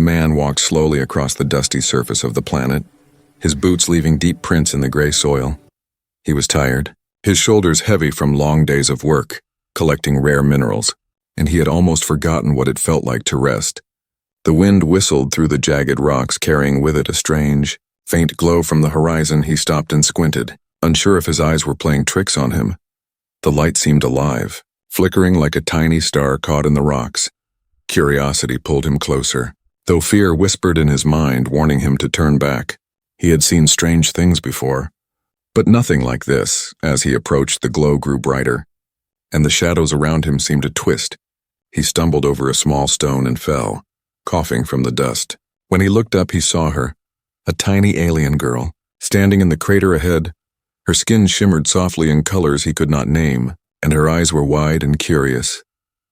The man walked slowly across the dusty surface of the planet, his boots leaving deep prints in the gray soil. He was tired, his shoulders heavy from long days of work, collecting rare minerals, and he had almost forgotten what it felt like to rest. The wind whistled through the jagged rocks, carrying with it a strange, faint glow from the horizon. He stopped and squinted, unsure if his eyes were playing tricks on him. The light seemed alive, flickering like a tiny star caught in the rocks. Curiosity pulled him closer, though fear whispered in his mind, warning him to turn back. He had seen strange things before, but nothing like this. As he approached, the glow grew brighter, and the shadows around him seemed to twist. He stumbled over a small stone and fell, coughing from the dust. When he looked up, he saw her, a tiny alien girl, standing in the crater ahead. Her skin shimmered softly in colors he could not name, and her eyes were wide and curious.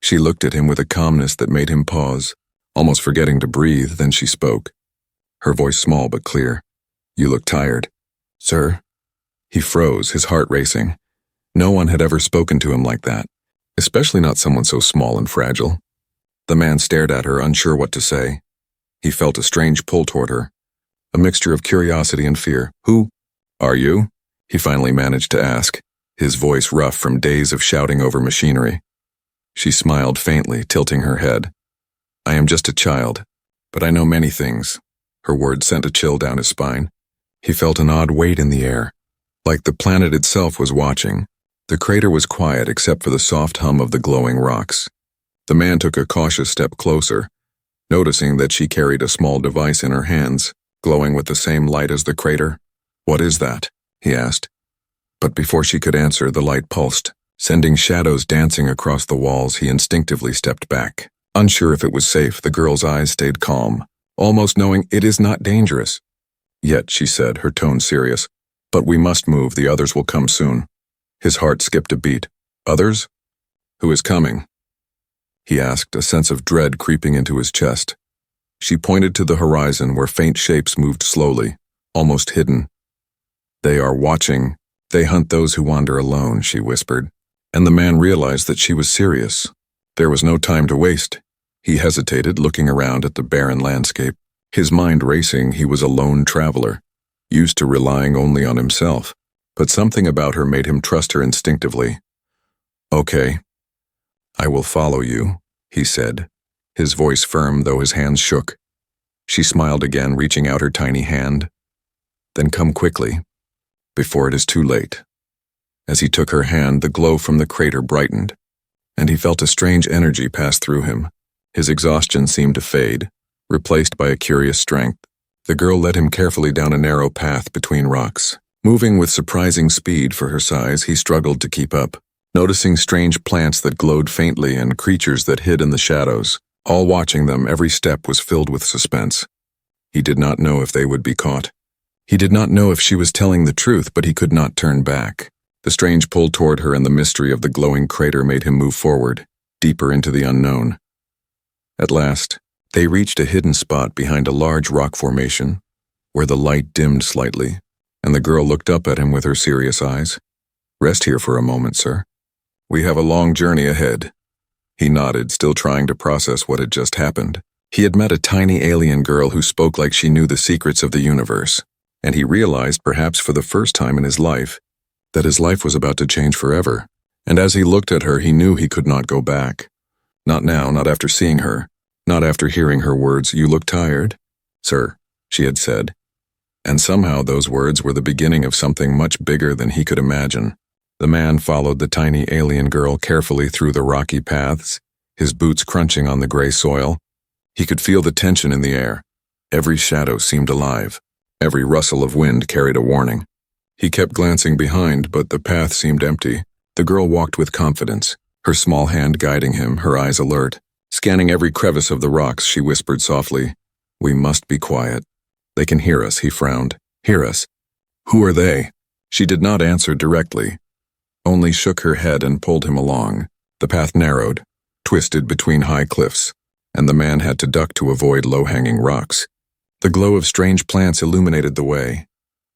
She looked at him with a calmness that made him pause, almost forgetting to breathe. Then she spoke, her voice small but clear. "You look tired." "Sir?" He froze, his heart racing. No one had ever spoken to him like that, especially not someone so small and fragile. The man stared at her, unsure what to say. He felt a strange pull toward her, a mixture of curiosity and fear. "Who are you?" he finally managed to ask, his voice rough from days of shouting over machinery. She smiled faintly, tilting her head. "I am just a child, but I know many things." Her words sent a chill down his spine. He felt an odd weight in the air, like the planet itself was watching. The crater was quiet except for the soft hum of the glowing rocks. The man took a cautious step closer, noticing that she carried a small device in her hands, glowing with the same light as the crater. "What is that?" he asked. But before she could answer, the light pulsed, sending shadows dancing across the walls. He instinctively stepped back. Unsure if it was safe, the girl's eyes stayed calm, almost knowing it is not dangerous. "Yet," she said, her tone serious, "but we must move, the others will come soon." His heart skipped a beat. "Others? Who is coming?" he asked, a sense of dread creeping into his chest. She pointed to the horizon where faint shapes moved slowly, almost hidden. "They are watching. They hunt those who wander alone," she whispered, and the man realized that she was serious. There was no time to waste. He hesitated, looking around at the barren landscape. His mind racing. He was a lone traveler, used to relying only on himself, but something about her made him trust her instinctively. "Okay, I will follow you," he said, his voice firm though his hands shook. She smiled again, reaching out her tiny hand. "Then come quickly, before it is too late." As he took her hand, the glow from the crater brightened, and he felt a strange energy pass through him. His exhaustion seemed to fade, replaced by a curious strength. The girl led him carefully down a narrow path between rocks. Moving with surprising speed for her size, he struggled to keep up, noticing strange plants that glowed faintly and creatures that hid in the shadows. All watching them, every step was filled with suspense. He did not know if they would be caught. He did not know if she was telling the truth, but he could not turn back. The strange pull toward her and the mystery of the glowing crater made him move forward, deeper into the unknown. At last, they reached a hidden spot behind a large rock formation, where the light dimmed slightly, and the girl looked up at him with her serious eyes. "Rest here for a moment, sir. We have a long journey ahead." He nodded, still trying to process what had just happened. He had met a tiny alien girl who spoke like she knew the secrets of the universe, and he realized, perhaps for the first time in his life, that his life was about to change forever. And as he looked at her, he knew he could not go back. Not now, not after seeing her, not after hearing her words. "You look tired, sir," she had said. And somehow those words were the beginning of something much bigger than he could imagine. The man followed the tiny alien girl carefully through the rocky paths, his boots crunching on the gray soil. He could feel the tension in the air. Every shadow seemed alive. Every rustle of wind carried a warning. He kept glancing behind, but the path seemed empty. The girl walked with confidence, her small hand guiding him, her eyes alert. Scanning every crevice of the rocks, she whispered softly, "We must be quiet. They can hear us," he frowned. "Hear us? Who are they?" She did not answer directly, only shook her head and pulled him along. The path narrowed, twisted between high cliffs, and the man had to duck to avoid low-hanging rocks. The glow of strange plants illuminated the way,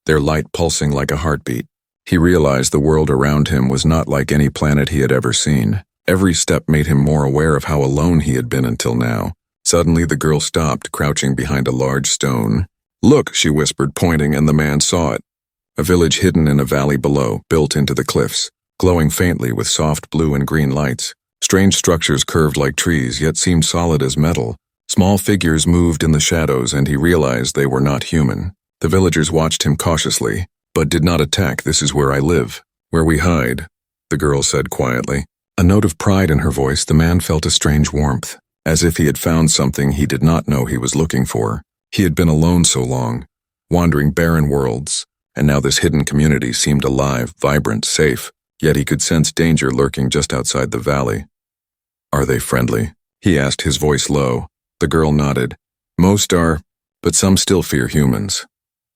their light pulsing like a heartbeat. He realized the world around him was not like any planet he had ever seen. Every step made him more aware of how alone he had been until now. Suddenly the girl stopped, crouching behind a large stone. "Look," she whispered, pointing, and the man saw it. A village hidden in a valley below, built into the cliffs, glowing faintly with soft blue and green lights. Strange structures curved like trees, yet seemed solid as metal. Small figures moved in the shadows, and he realized they were not human. The villagers watched him cautiously, but did not attack. "This is where I live, where we hide," the girl said quietly. A note of pride in her voice, the man felt a strange warmth, as if he had found something he did not know he was looking for. He had been alone so long, wandering barren worlds, and now this hidden community seemed alive, vibrant, safe, yet he could sense danger lurking just outside the valley. "Are they friendly?" he asked, his voice low. The girl nodded. "Most are, but some still fear humans."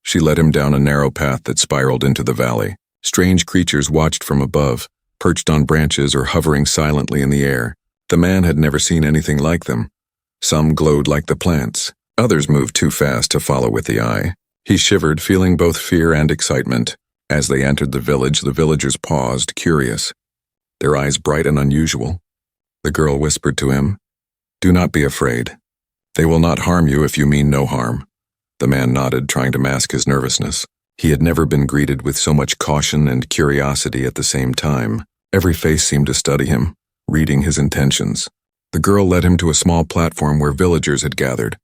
She led him down a narrow path that spiraled into the valley. Strange creatures watched from above, perched on branches or hovering silently in the air. The man had never seen anything like them. Some glowed like the plants. Others moved too fast to follow with the eye. He shivered, feeling both fear and excitement. As they entered the village, the villagers paused, curious, their eyes bright and unusual. The girl whispered to him, "Do not be afraid. They will not harm you if you mean no harm." The man nodded, trying to mask his nervousness. He had never been greeted with so much caution and curiosity at the same time. Every face seemed to study him, reading his intentions. The girl led him to a small platform where villagers had gathered.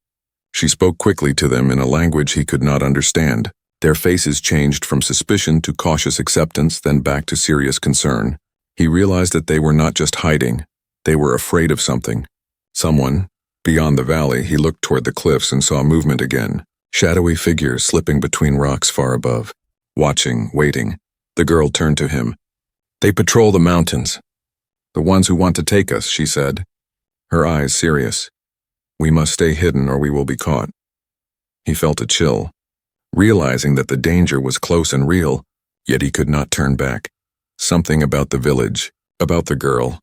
She spoke quickly to them in a language he could not understand. Their faces changed from suspicion to cautious acceptance, then back to serious concern. He realized that they were not just hiding. They were afraid of something. Someone. Beyond the valley, he looked toward the cliffs and saw movement again. Shadowy figures slipping between rocks far above. Watching, waiting. The girl turned to him. "They patrol the mountains. The ones who want to take us," she said, her eyes serious. "We must stay hidden or we will be caught." He felt a chill, realizing that the danger was close and real, yet he could not turn back. Something about the village, about the girl,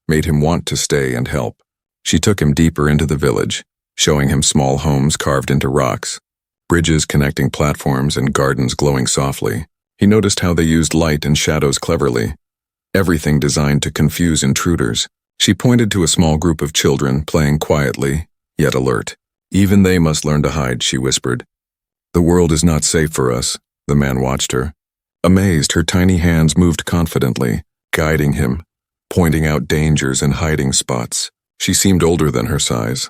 made him want to stay and help. She took him deeper into the village, showing him small homes carved into rocks, bridges connecting platforms, and gardens glowing softly. He noticed how they used light and shadows cleverly, everything designed to confuse intruders. She pointed to a small group of children playing quietly, yet alert. "Even they must learn to hide," she whispered. "The world is not safe for us." The man watched her. Amazed, her tiny hands moved confidently, guiding him, pointing out dangers and hiding spots. She seemed older than her size,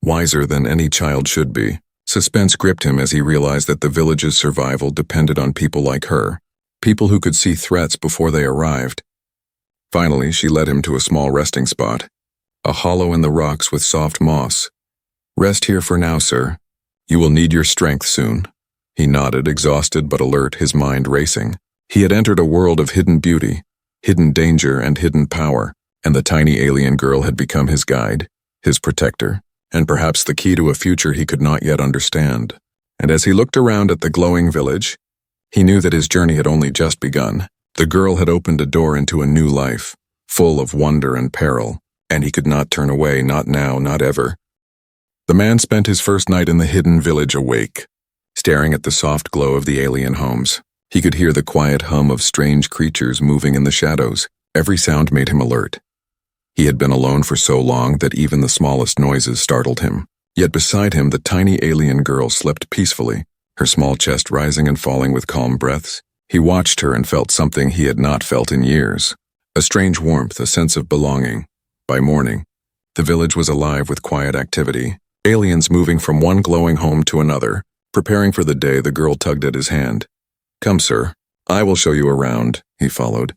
wiser than any child should be. Suspense gripped him as he realized that the village's survival depended on people like her, people who could see threats before they arrived. Finally, she led him to a small resting spot, a hollow in the rocks with soft moss. "Rest here for now, sir. You will need your strength soon." He nodded, exhausted but alert, his mind racing. He had entered a world of hidden beauty, hidden danger, and hidden power, and the tiny alien girl had become his guide, his protector, and perhaps the key to a future he could not yet understand. And as he looked around at the glowing village, he knew that his journey had only just begun. The girl had opened a door into a new life, full of wonder and peril, and he could not turn away, not now, not ever. The man spent his first night in the hidden village awake, staring at the soft glow of the alien homes. He could hear the quiet hum of strange creatures moving in the shadows. Every sound made him alert. He had been alone for so long that even the smallest noises startled him. Yet beside him, the tiny alien girl slept peacefully, her small chest rising and falling with calm breaths. He watched her and felt something he had not felt in years. A strange warmth, a sense of belonging. By morning, the village was alive with quiet activity. Aliens moving from one glowing home to another. Preparing for the day, the girl tugged at his hand. "Come, sir. I will show you around," he followed.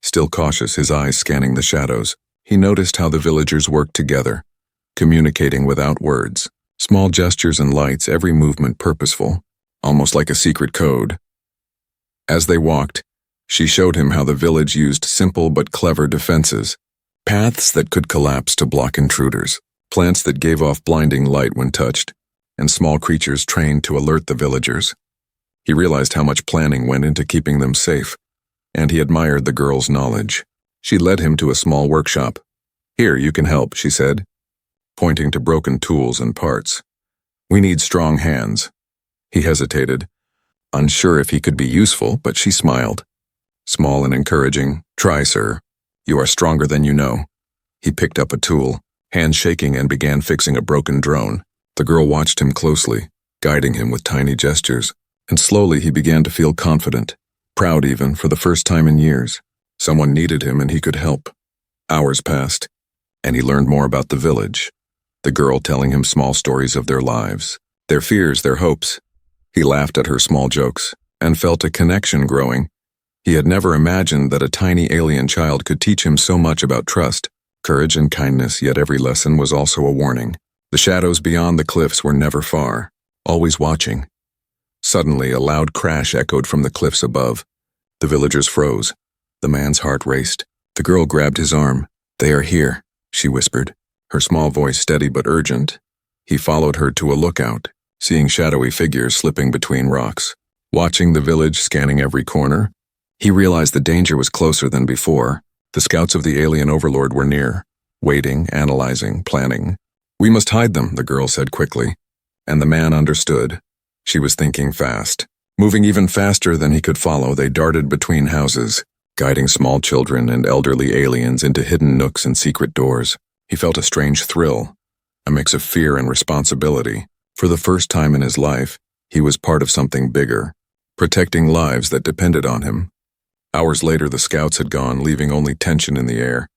Still cautious, his eyes scanning the shadows, he noticed how the villagers worked together, communicating without words. Small gestures and lights, every movement purposeful, almost like a secret code. As they walked, she showed him how the village used simple but clever defenses. Paths that could collapse to block intruders, plants that gave off blinding light when touched, and small creatures trained to alert the villagers. He realized how much planning went into keeping them safe, and he admired the girl's knowledge. She led him to a small workshop. "Here, you can help," she said, pointing to broken tools and parts. "We need strong hands." He hesitated, unsure if he could be useful, but she smiled. Small and encouraging. "Try, sir. You are stronger than you know." He picked up a tool, hands shaking, and began fixing a broken drone. The girl watched him closely, guiding him with tiny gestures, and slowly he began to feel confident, proud even, for the first time in years. Someone needed him and he could help. Hours passed, and he learned more about the village, the girl telling him small stories of their lives, their fears, their hopes. He laughed at her small jokes and felt a connection growing. He had never imagined that a tiny alien child could teach him so much about trust, courage, and kindness, yet every lesson was also a warning. The shadows beyond the cliffs were never far, always watching. Suddenly, a loud crash echoed from the cliffs above. The villagers froze. The man's heart raced. The girl grabbed his arm. "They are here," she whispered, her small voice steady but urgent. He followed her to a lookout, seeing shadowy figures slipping between rocks. Watching the village, scanning every corner, he realized the danger was closer than before. The scouts of the alien overlord were near, waiting, analyzing, planning. "We must hide them," the girl said quickly. And the man understood. She was thinking fast. Moving even faster than he could follow, they darted between houses, guiding small children and elderly aliens into hidden nooks and secret doors. He felt a strange thrill, a mix of fear and responsibility. For the first time in his life, he was part of something bigger, protecting lives that depended on him. Hours later, the scouts had gone, leaving only tension in the air.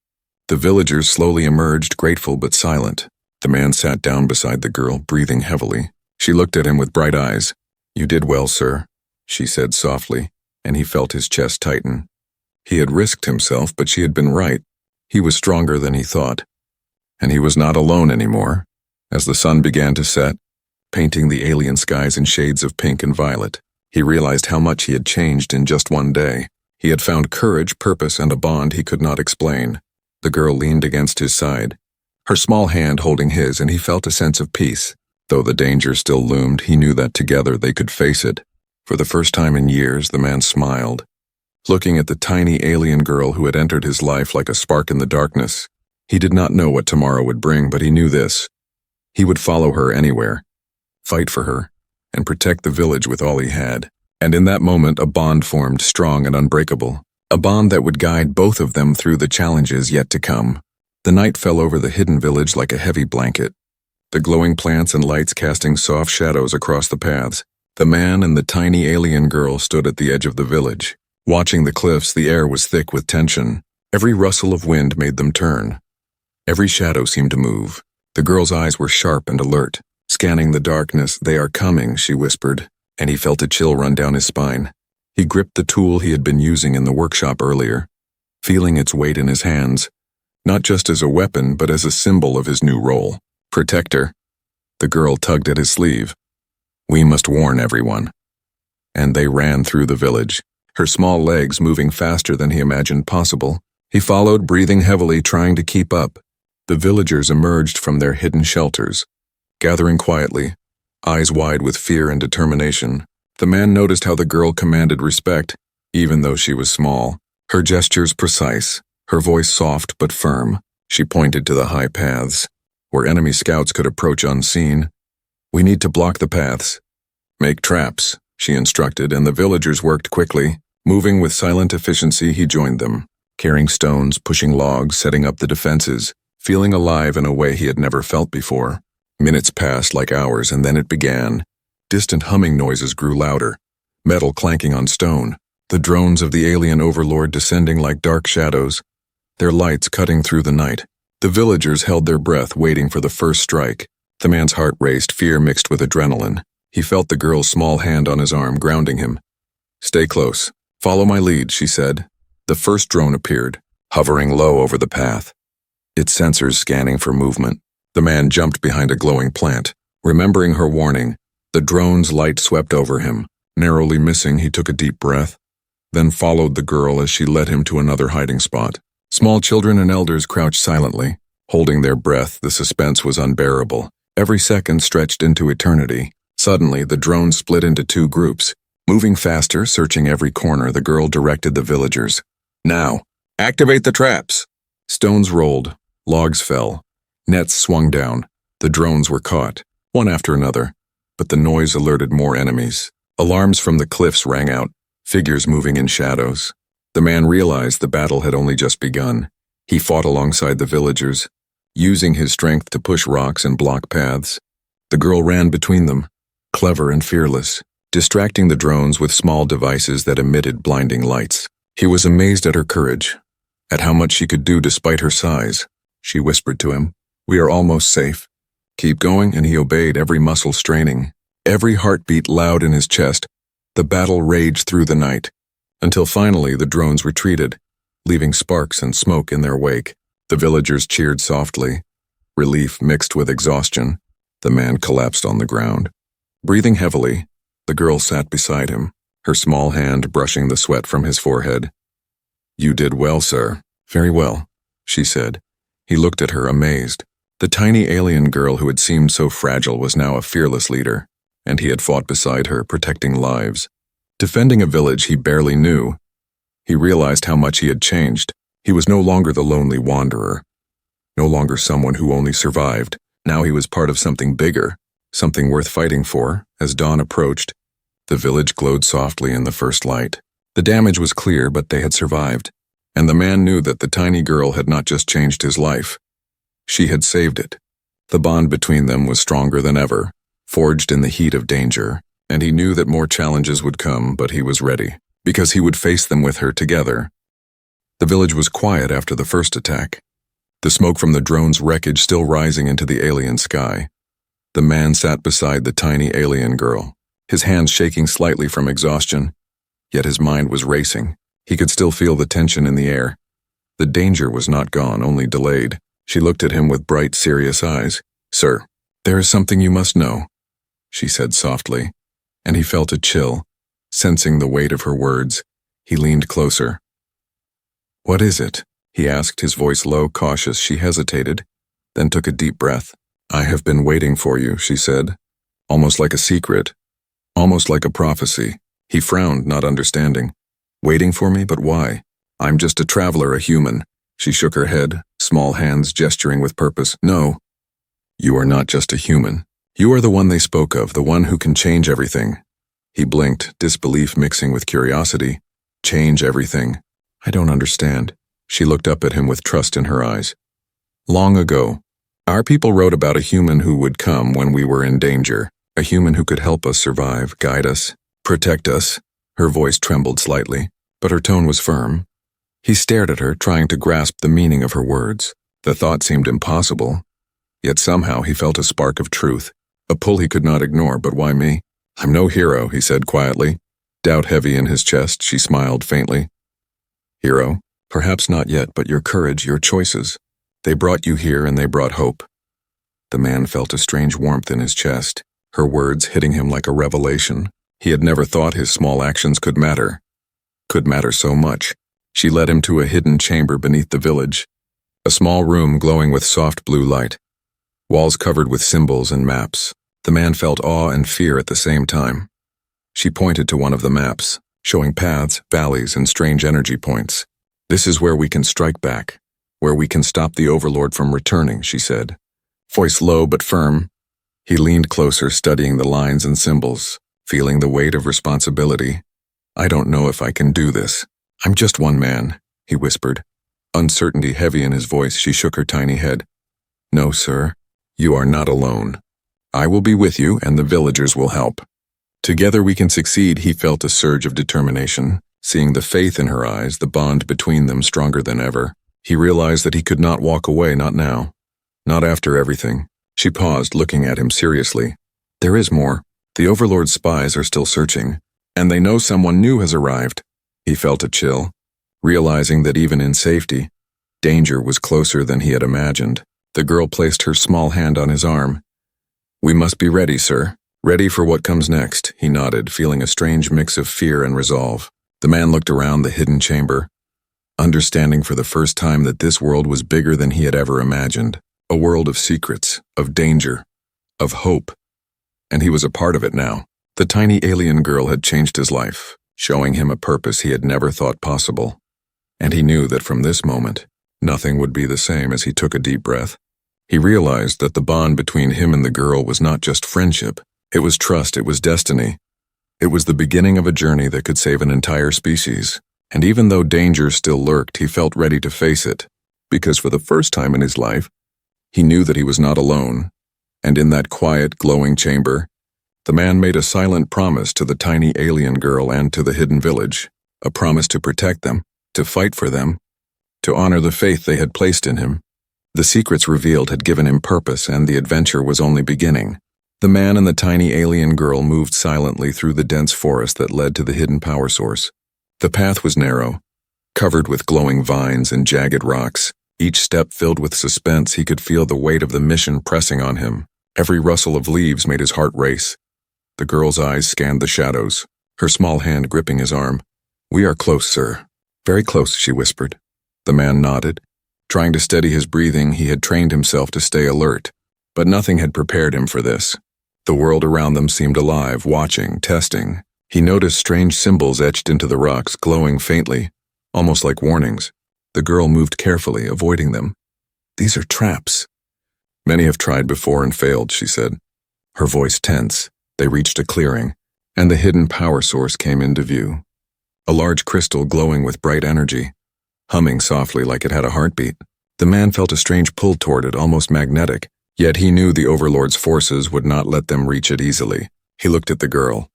The villagers slowly emerged, grateful but silent. The man sat down beside the girl, breathing heavily. She looked at him with bright eyes. "You did well, sir," she said softly, and he felt his chest tighten. He had risked himself, but she had been right. He was stronger than he thought. And he was not alone anymore. As the sun began to set, painting the alien skies in shades of pink and violet, he realized how much he had changed in just one day. He had found courage, purpose, and a bond he could not explain. The girl leaned against his side, her small hand holding his, and he felt a sense of peace. Though the danger still loomed, he knew that together they could face it. For the first time in years, the man smiled, looking at the tiny alien girl who had entered his life like a spark in the darkness. He did not know what tomorrow would bring, but he knew this. He would follow her anywhere, fight for her, and protect the village with all he had. And in that moment, a bond formed, strong and unbreakable. A bond that would guide both of them through the challenges yet to come. The night fell over the hidden village like a heavy blanket, the glowing plants and lights casting soft shadows across the paths. The man and the tiny alien girl stood at the edge of the village. Watching the cliffs, the air was thick with tension. Every rustle of wind made them turn. Every shadow seemed to move. The girl's eyes were sharp and alert, scanning the darkness. "They are coming," she whispered, and he felt a chill run down his spine. He gripped the tool he had been using in the workshop earlier, feeling its weight in his hands, not just as a weapon, but as a symbol of his new role. "Protector." The girl tugged at his sleeve. "We must warn everyone." And they ran through the village, her small legs moving faster than he imagined possible. He followed, breathing heavily, trying to keep up. The villagers emerged from their hidden shelters, gathering quietly, eyes wide with fear and determination. The man noticed how the girl commanded respect, even though she was small. Her gestures precise, her voice soft but firm. She pointed to the high paths, where enemy scouts could approach unseen. "We need to block the paths. Make traps," she instructed, and the villagers worked quickly. Moving with silent efficiency, he joined them, carrying stones, pushing logs, setting up the defenses, feeling alive in a way he had never felt before. Minutes passed like hours, and then it began. Distant humming noises grew louder, metal clanking on stone, the drones of the alien overlord descending like dark shadows, their lights cutting through the night. The villagers held their breath, waiting for the first strike. The man's heart raced, fear mixed with adrenaline. He felt the girl's small hand on his arm, grounding him. "Stay close. Follow my lead," she said. The first drone appeared, hovering low over the path, its sensors scanning for movement. The man jumped behind a glowing plant. Remembering her warning, the drone's light swept over him. Narrowly missing, he took a deep breath, then followed the girl as she led him to another hiding spot. Small children and elders crouched silently, holding their breath. The suspense was unbearable. Every second stretched into eternity. Suddenly, the drone split into two groups. Moving faster, searching every corner, the girl directed the villagers. "Now, activate the traps." Stones rolled, logs fell, nets swung down. The drones were caught, one after another, but the noise alerted more enemies. Alarms from the cliffs rang out, figures moving in shadows. The man realized the battle had only just begun. He fought alongside the villagers, using his strength to push rocks and block paths. The girl ran between them, clever and fearless, distracting the drones with small devices that emitted blinding lights. He was amazed at her courage, at how much she could do despite her size. She whispered to him, "We are almost safe. Keep going," and he obeyed, every muscle straining, every heartbeat loud in his chest. The battle raged through the night, until finally the drones retreated, leaving sparks and smoke in their wake. The villagers cheered softly, relief mixed with exhaustion. The man collapsed on the ground. Breathing heavily, the girl sat beside him, her small hand brushing the sweat from his forehead. "You did well, sir." "Very well," she said. He looked at her, amazed. The tiny alien girl who had seemed so fragile was now a fearless leader, and he had fought beside her, protecting lives, defending a village he barely knew. He realized how much he had changed. He was no longer the lonely wanderer, no longer someone who only survived. Now he was part of something bigger, something worth fighting for. As dawn approached, the village glowed softly in the first light. The damage was clear, but they had survived, and the man knew that the tiny girl had not just changed his life. She had saved it. The bond between them was stronger than ever, forged in the heat of danger, and he knew that more challenges would come, but he was ready, because he would face them with her together. The village was quiet after the first attack, the smoke from the drone's wreckage still rising into the alien sky. The man sat beside the tiny alien girl, his hands shaking slightly from exhaustion, yet his mind was racing. He could still feel the tension in the air. The danger was not gone, only delayed. She looked at him with bright, serious eyes. "Sir, there is something you must know," she said softly, and he felt a chill, sensing the weight of her words. He leaned closer. "What is it?" he asked, his voice low, cautious. She hesitated, then took a deep breath. "I have been waiting for you," she said, almost like a secret, almost like a prophecy. He frowned, not understanding. "Waiting for me? But why? I'm just a traveler, a human." She shook her head, small hands gesturing with purpose. "No, you are not just a human. You are the one they spoke of, the one who can change everything." He blinked, disbelief mixing with curiosity. "Change everything? I don't understand." She looked up at him with trust in her eyes. "Long ago, our people wrote about a human who would come when we were in danger, a human who could help us survive, guide us, protect us." Her voice trembled slightly, but her tone was firm. He stared at her, trying to grasp the meaning of her words. The thought seemed impossible, yet somehow he felt a spark of truth, a pull he could not ignore. "But why me?" "I'm no hero," he said quietly, doubt heavy in his chest. She smiled faintly. "Hero? Perhaps not yet, but your courage, your choices. They brought you here and they brought hope." The man felt a strange warmth in his chest, her words hitting him like a revelation. He had never thought his small actions could matter so much. She led him to a hidden chamber beneath the village, a small room glowing with soft blue light, walls covered with symbols and maps. The man felt awe and fear at the same time. She pointed to one of the maps, showing paths, valleys, and strange energy points. "This is where we can strike back, where we can stop the Overlord from returning," she said, voice low but firm. He leaned closer, studying the lines and symbols, feeling the weight of responsibility. "I don't know if I can do this. I'm just one man," he whispered, uncertainty heavy in his voice. She shook her tiny head. "No, sir, you are not alone. I will be with you, and the villagers will help. Together we can succeed." He felt a surge of determination, seeing the faith in her eyes, the bond between them stronger than ever. He realized that he could not walk away, not now, not after everything. She paused, looking at him seriously. "There is more. The Overlord's spies are still searching, and they know someone new has arrived." He felt a chill, realizing that even in safety, danger was closer than he had imagined. The girl placed her small hand on his arm. "We must be ready, sir. Ready for what comes next," he nodded, feeling a strange mix of fear and resolve. The man looked around the hidden chamber, understanding for the first time that this world was bigger than he had ever imagined. A world of secrets, of danger, of hope. And he was a part of it now. The tiny alien girl had changed his life, showing him a purpose he had never thought possible. And he knew that from this moment, nothing would be the same. As he took a deep breath, he realized that the bond between him and the girl was not just friendship. It was trust, it was destiny. It was the beginning of a journey that could save an entire species. And even though danger still lurked, he felt ready to face it, because for the first time in his life, He knew that he was not alone, and in that quiet, glowing chamber, the man made a silent promise to the tiny alien girl and to the hidden village, a promise to protect them, to fight for them, to honor the faith they had placed in him. The secrets revealed had given him purpose, and the adventure was only beginning. The man and the tiny alien girl moved silently through the dense forest that led to the hidden power source. The path was narrow, covered with glowing vines and jagged rocks. Each step filled with suspense. He could feel the weight of the mission pressing on him. Every rustle of leaves made his heart race. The girl's eyes scanned the shadows, her small hand gripping his arm. "We are close, sir." "Very close," she whispered. The man nodded. Trying to steady his breathing, he had trained himself to stay alert, but nothing had prepared him for this. The world around them seemed alive, watching, testing. He noticed strange symbols etched into the rocks, glowing faintly, almost like warnings. The girl moved carefully, avoiding them. "These are traps." "Many have tried before and failed," she said, her voice tense. They reached a clearing, and the hidden power source came into view. A large crystal glowing with bright energy, humming softly like it had a heartbeat. The man felt a strange pull toward it, almost magnetic, yet he knew the Overlord's forces would not let them reach it easily. He looked at the girl,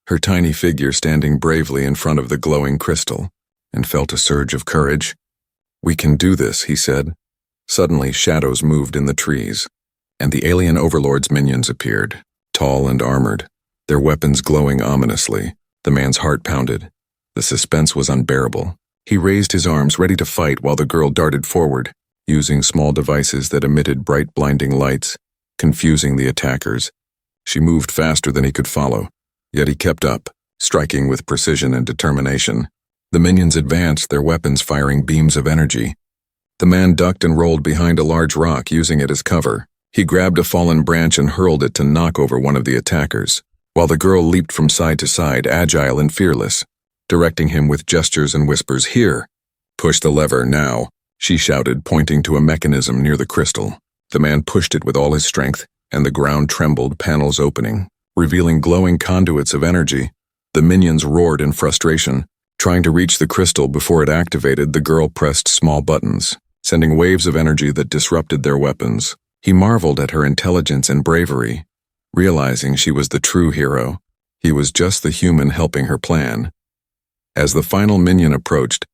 her tiny figure standing bravely in front of the glowing crystal, and felt a surge of courage. "We can do this," he said. Suddenly, shadows moved in the trees, and the alien Overlord's minions appeared, tall and armored, their weapons glowing ominously. The man's heart pounded. The suspense was unbearable. He raised his arms, ready to fight, while the girl darted forward, using small devices that emitted bright, blinding lights, confusing the attackers. She moved faster than he could follow, yet he kept up, striking with precision and determination. The minions advanced, their weapons firing beams of energy. The man ducked and rolled behind a large rock, using it as cover. He grabbed a fallen branch and hurled it to knock over one of the attackers, while the girl leaped from side to side, agile and fearless, directing him with gestures and whispers. "Here! Push the lever, now!" she shouted, pointing to a mechanism near the crystal. The man pushed it with all his strength, and the ground trembled, panels opening, revealing glowing conduits of energy. The minions roared in frustration. Trying to reach the crystal before it activated, the girl pressed small buttons, sending waves of energy that disrupted their weapons. He marveled at her intelligence and bravery, realizing she was the true hero. He was just the human helping her plan. As the final minion approached,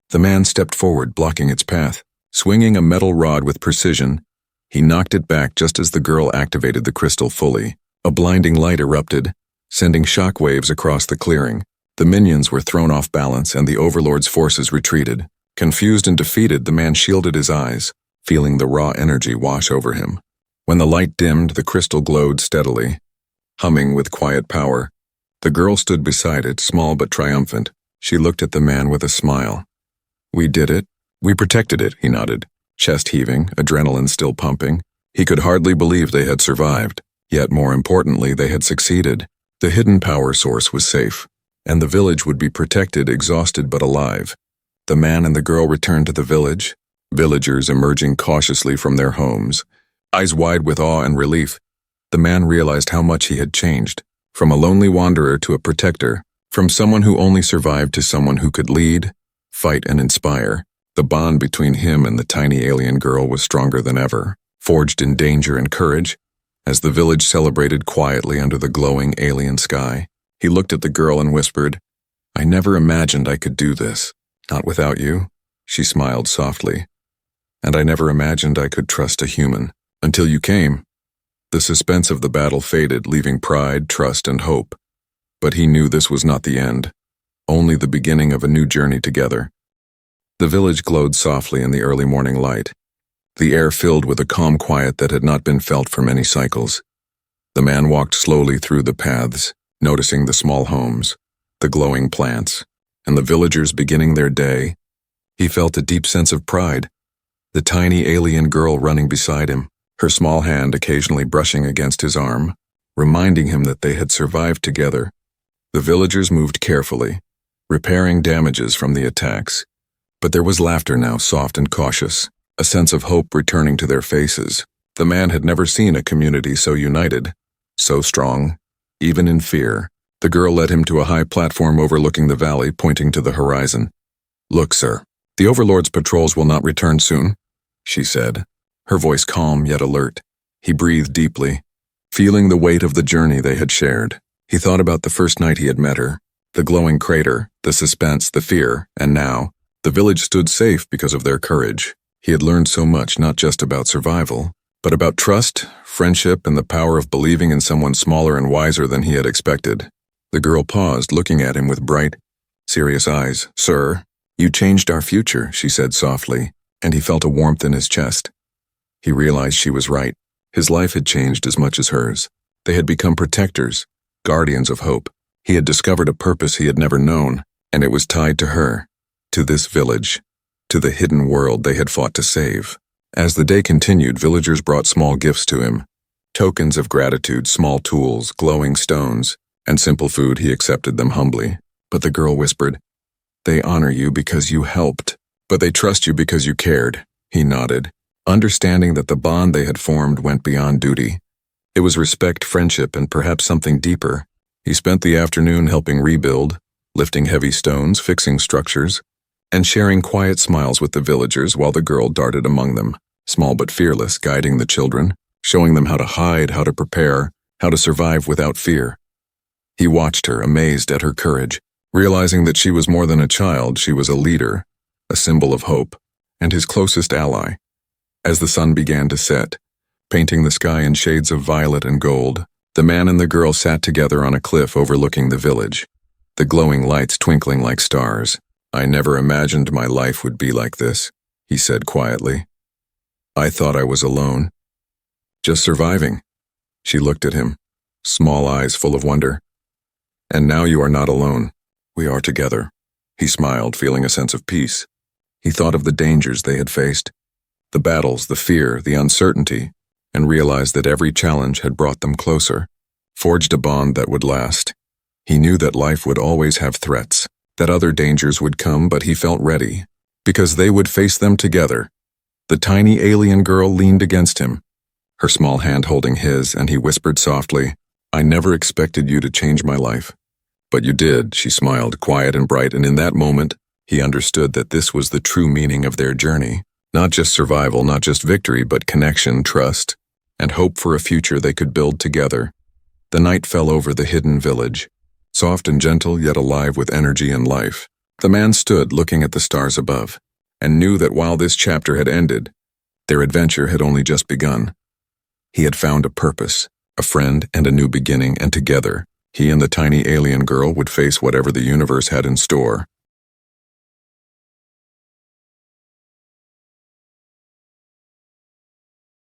the man stepped forward, blocking its path. Swinging a metal rod with precision, he knocked it back just as the girl activated the crystal fully. A blinding light erupted, sending shock waves across the clearing. The minions were thrown off balance, and the Overlord's forces retreated. Confused and defeated, the man shielded his eyes, feeling the raw energy wash over him. When the light dimmed, the crystal glowed steadily, humming with quiet power. The girl stood beside it, small but triumphant. She looked at the man with a smile. "We did it. We protected it," he nodded, chest heaving, adrenaline still pumping. He could hardly believe they had survived, yet more importantly, they had succeeded. The hidden power source was safe, and the village would be protected, exhausted but alive. The man and the girl returned to the village, villagers emerging cautiously from their homes, eyes wide with awe and relief. The man realized how much he had changed, from a lonely wanderer to a protector, from someone who only survived to someone who could lead, fight, and inspire. The bond between him and the tiny alien girl was stronger than ever, forged in danger and courage. As the village celebrated quietly under the glowing alien sky, he looked at the girl and whispered, "I never imagined I could do this. Not without you." She smiled softly. "And I never imagined I could trust a human, until you came." The suspense of the battle faded, leaving pride, trust, and hope. But he knew this was not the end, only the beginning of a new journey together. The village glowed softly in the early morning light, the air filled with a calm quiet that had not been felt for many cycles. The man walked slowly through the paths, noticing the small homes, the glowing plants, and the villagers beginning their day. He felt a deep sense of pride, the tiny alien girl running beside him, her small hand occasionally brushing against his arm, reminding him that they had survived together. The villagers moved carefully, repairing damages from the attacks. But there was laughter now, soft and cautious, a sense of hope returning to their faces. The man had never seen a community so united, so strong, even in fear. The girl led him to a high platform overlooking the valley, pointing to the horizon. "Look, sir, the Overlord's patrols will not return soon," she said. her voice calm yet alert. He breathed deeply, feeling the weight of the journey they had shared. He thought about the first night he had met her, the glowing crater, the suspense, the fear, and now, the village stood safe because of their courage. He had learned so much, not just about survival, but about trust, friendship, and the power of believing in someone smaller and wiser than he had expected. The girl paused, looking at him with bright, serious eyes. "Sir, you changed our future," she said softly, and he felt a warmth in his chest. He realized she was right. His life had changed as much as hers. They had become protectors, guardians of hope. He had discovered a purpose he had never known, and it was tied to her, to this village, to the hidden world they had fought to save. As the day continued, villagers brought small gifts to him. Tokens of gratitude, small tools, glowing stones, and simple food. He accepted them humbly. But the girl whispered, "They honor you because you helped, but they trust you because you cared." He nodded, understanding that the bond they had formed went beyond duty. It was respect, friendship, and perhaps something deeper. He spent the afternoon helping rebuild, lifting heavy stones, fixing structures, and sharing quiet smiles with the villagers while the girl darted among them, small but fearless, guiding the children, showing them how to hide, how to prepare, how to survive without fear. He watched her, amazed at her courage, realizing that she was more than a child. She was a leader, a symbol of hope, and his closest ally. As the sun began to set, painting the sky in shades of violet and gold, the man and the girl sat together on a cliff overlooking the village, the glowing lights twinkling like stars. "I never imagined my life would be like this," he said quietly. "I thought I was alone, just surviving." She looked at him, small eyes full of wonder. "And now you are not alone. We are together." He smiled, feeling a sense of peace. He thought of the dangers they had faced, the battles, the fear, the uncertainty, and realized that every challenge had brought them closer, forged a bond that would last. He knew that life would always have threats, that other dangers would come, but he felt ready, because they would face them together. The tiny alien girl leaned against him, her small hand holding his, and he whispered softly, "I never expected you to change my life." "But you did," she smiled, quiet and bright, and in that moment, he understood that this was the true meaning of their journey. Not just survival, not just victory, but connection, trust, and hope for a future they could build together. The night fell over the hidden village, soft and gentle, yet alive with energy and life. The man stood looking at the stars above, and knew that while this chapter had ended, their adventure had only just begun. He had found a purpose, a friend, and a new beginning, and together, he and the tiny alien girl would face whatever the universe had in store.